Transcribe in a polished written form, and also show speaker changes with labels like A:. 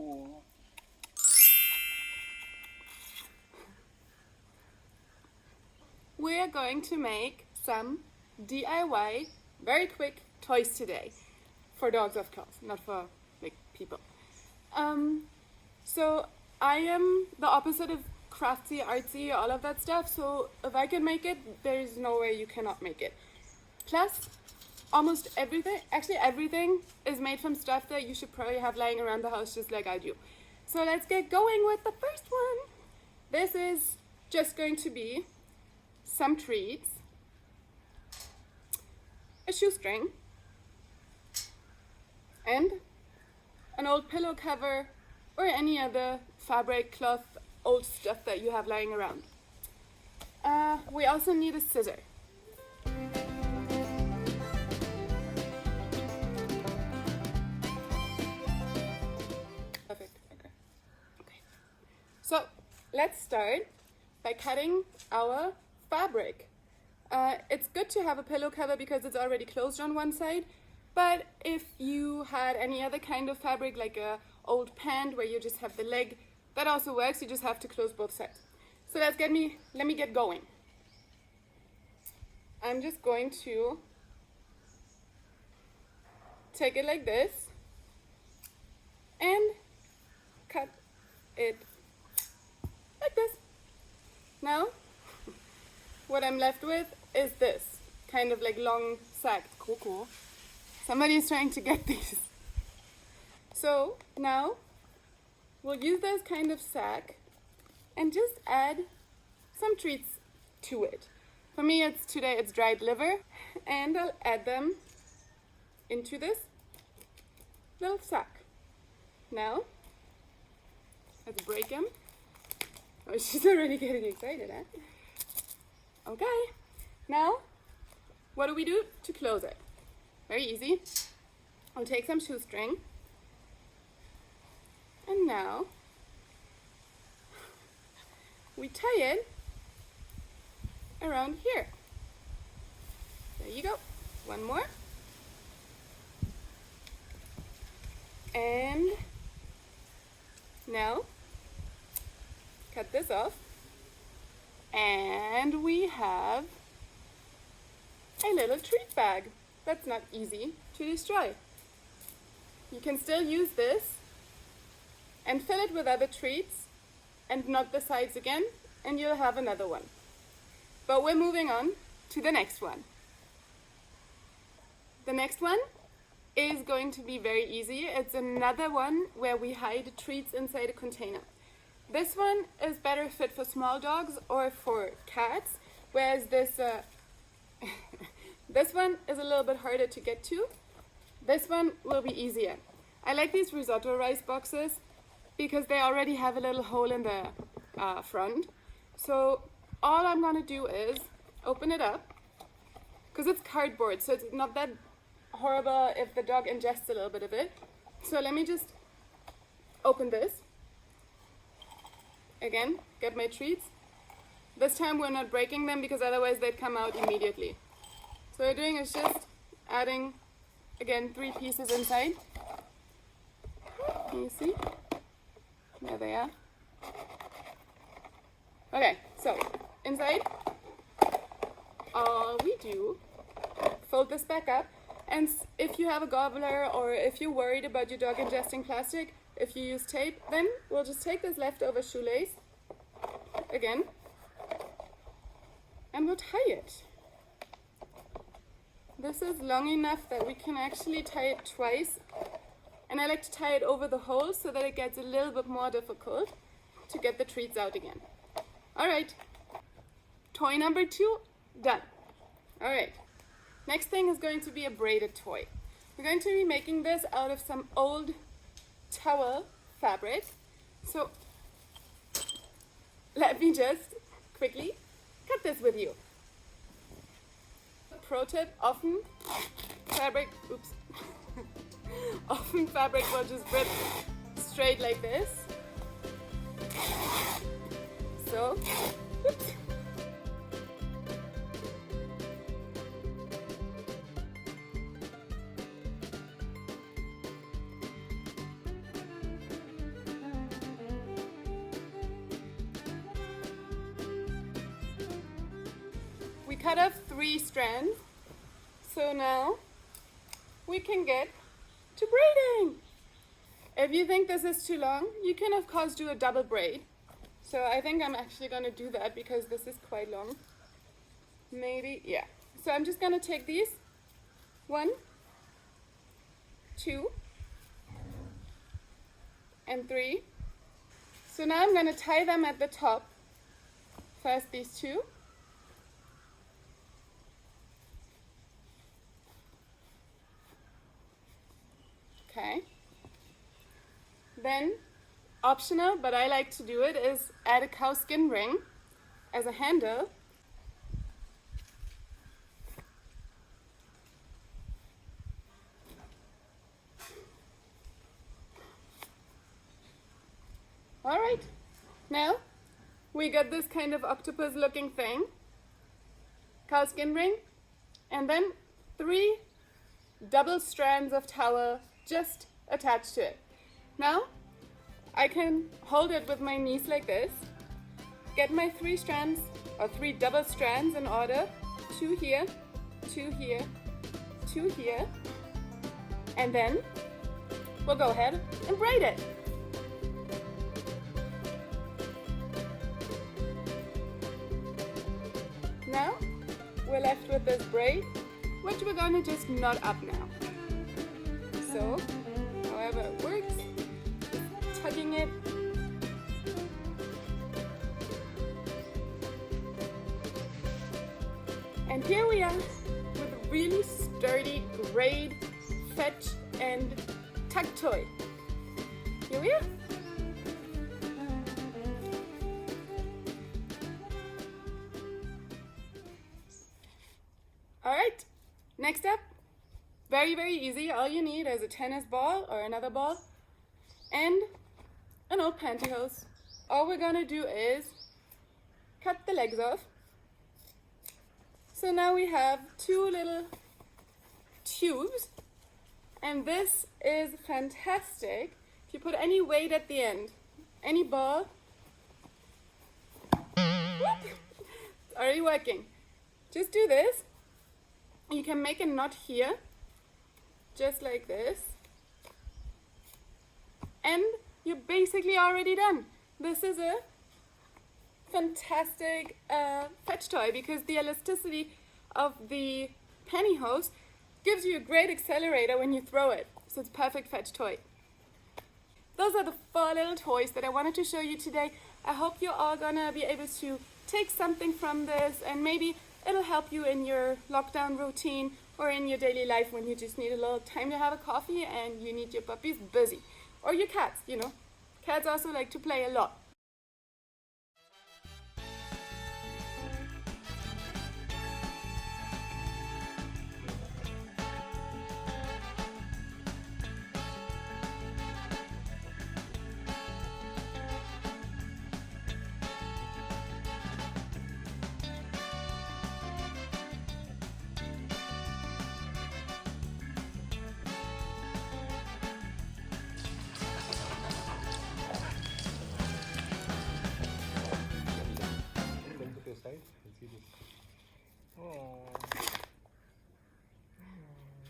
A: cool.
B: We are going to make some DIY, very quick toys today. For dogs, of course, not for like people. So I am the opposite of craftsy, artsy, all of that stuff. So if I can make it, there's no way you cannot make it. Plus, almost everything, actually everything, is made from stuff that you should probably have lying around the house just like I do. So let's get going with the first one. This is just going to be some treats, a shoestring, and an old pillow cover or any other fabric, cloth, old stuff that you have lying around. We also need a scissor. Perfect. Okay. So let's start by cutting our fabric. It's good to have a pillow cover because it's already closed on one side, but if you had any other kind of fabric, like a old pant where you just have the leg, that also works. You just have to close both sides. So let me get going. I'm just going to take it like this and cut it like this. Now, what I'm left with is this kind of like long sack. Cool. Somebody's trying to get these. So now we'll use this kind of sack and just add some treats to it. For me, today it's dried liver, and I'll add them into this little sack. Now, let's break them. Oh, she's already getting excited, huh? Okay, now, what do we do to close it? Very easy. I'll take some shoestring, and now we tie it around here. There you go. One more. And now cut this off, and we have a little treat bag that's not easy to destroy. You can still use this and fill it with other treats and knot the sides again, and you'll have another one. But we're moving on to the next one. The next one is going to be very easy. It's another one where we hide treats inside a container. This one is better fit for small dogs or for cats, whereas this one is a little bit harder to get to. This one will be easier. I like these risotto rice boxes because they already have a little hole in the front. So all I'm gonna do is open it up, because it's cardboard, so it's not that horrible if the dog ingests a little bit of it. So let me just open this. Again, get my treats. This time we're not breaking them because otherwise they'd come out immediately. So what we're doing is just adding, again, 3 pieces inside. Can you see? There they are. Okay, so inside, all we do, fold this back up, and if you have a gobbler or if you're worried about your dog ingesting plastic, if you use tape, then we'll just take this leftover shoelace, again, and we'll tie it. This is long enough that we can actually tie it twice, and I like to tie it over the hole so that it gets a little bit more difficult to get the treats out again. Alright, toy number 2, done. Alright, next thing is going to be a braided toy. We're going to be making this out of some old towel fabric. So let me just quickly cut this with you. Pro tip, often fabric will just rip straight like this. So, whoops. cut off 3 strands. So now we can get to braiding. If you think this is too long, you can of course do a double braid. So I think I'm actually going to do that because this is quite long. Maybe, yeah. So I'm just going to take these. 1, 2, and 3. So now I'm going to tie them at the top. First these 2. Okay. Then, optional, but I like to do it, is add a cow skin ring as a handle. Alright, now we got this kind of octopus looking thing, cow skin ring, and then 3 double strands of towel just attached to it. Now I can hold it with my knees like this, get my 3 strands or 3 double strands in order, 2 here, 2 here, 2 here, and then we'll go ahead and braid it. Now we're left with this braid, which we're going to just knot up now. So, however it works, tugging it. And here we are with a really sturdy braid, fetch, and tug toy. Here we are. Alright, next up, very, very easy. All you need is a tennis ball or another ball and an old pantyhose. All we're gonna do is cut the legs off. So now we have 2 little tubes, and this is fantastic. If you put any weight at the end, any ball, it's already working. Just do this. You can make a knot here, just like this, and you're basically already done. This is a fantastic fetch toy because the elasticity of the pantyhose gives you a great accelerator when you throw it. So it's a perfect fetch toy. Those are the 4 little toys that I wanted to show you today. I hope you're all gonna be able to take something from this, and maybe it'll help you in your lockdown routine or in your daily life when you just need a little time to have a coffee and you need your puppies busy. Or your cats, you know. Cats also like to play a lot.